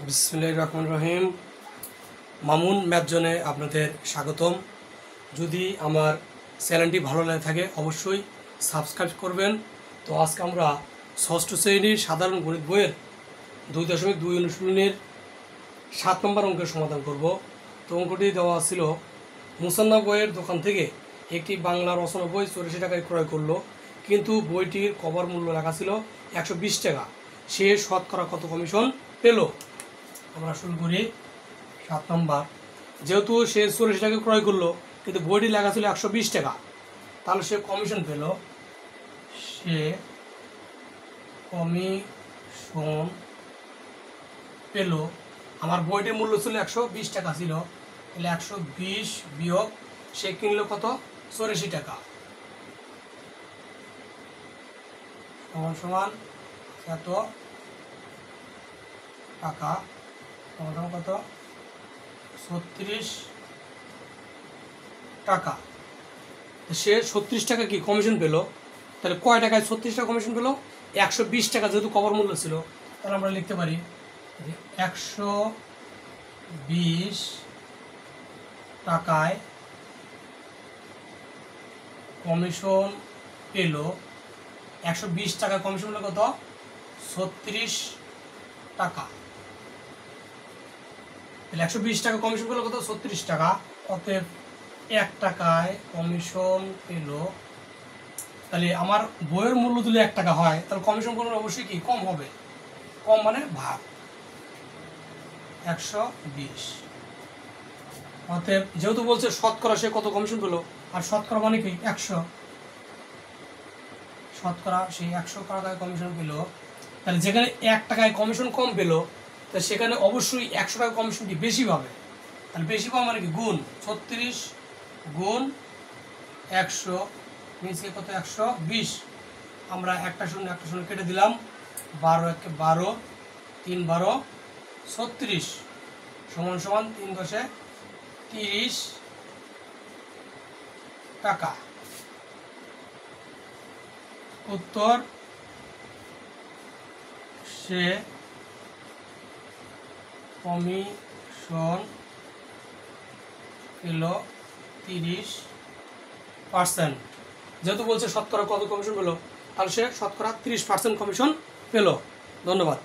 বিসমিল্লাহির রহমানির রহিম। মামুন ম্যাথ জোনে আপনাদের স্বাগতম। যদি আমার চ্যানেলটি ভালো লাগে থাকে অবশ্যই সাবস্ক্রাইব করবেন। তো আজকে আমরা ষষ্ঠ শ্রেণীর সাধারণ গণিত বইয়ের 2.2 অনুশীলনীর 7 নম্বর অঙ্কের সমাধান করব। তো অঙ্কটি দেওয়া ছিল, মুসান্না বইয়ের দোকান থেকে একটি বাংলা রচনা বই 84 টাকায় ক্রয় করলো, কিন্তু বইটির কভার মূল্য লেখা ছিল 120 টাকা। সে শতকরা কত কমিশন পেল? আমরা শুরু করি 7 নম্বর। যেহেতু সে 84 টাকা ক্রয় করলো কিন্তু বইটি লেখা ছিল 120 টাকা, তাহলে সে কমিশন পেল। সে কমিশন পেল, আমার বইটির মূল্য ছিল 120 টাকা ছিল, তাহলে 120 বিয়োগ সে কিনলো কত 84 টাকা, সমান সমান এত টাকা, সমান কত 36 টাকা। সে 36 টাকা কি কমিশন পেল? তাহলে কয় টাকায় 36 টাকা কমিশন পেল? 120 টাকা যেহেতু কভার মূল্য ছিল, তাহলে আমরা লিখতে পারি 120 টাকায় কমিশন পেল। 120 টাকা কমিশন পেল কত? 36 টাকা। তাহলে 120 টাকা কমিশন পেল কত? 36 টাকা। অতএব 1 টাকায় কমিশন পেল। তাহলে আমার বইয়ের মূল্য যদি 1 টাকা হয়, তাহলে কমিশন করলে অবশ্যই কি কম হবে, কম মানে ভাগ 120। অতএব যেহেতু বলছে শতকরা সে কত কমিশন পেল, আর শতকরা মানে কি 100, শতকরা সেই 100 টাকায় কমিশন পেল। তাহলে যেখানে 1 টাকায় কমিশন কম পেল, তা সেখানে অবশ্যই 100 টাকা কমিশনটি বেশি পাবে। তাহলে বেশি পাওয়া মানে কি গুণ 36 গুণ 100, নিচে কত 120। আমরা একটা শূন্য কেটে দিলাম, 12 একে 12, 3 12 36, সমান সমান 3 10 30 টাকা। উত্তর, সে কমিশন পেল 30%। যেহেতু বলছে শতকরা কত কমিশন পেল, তাহলে সে শতকরা 30% কমিশন পেল। ধন্যবাদ।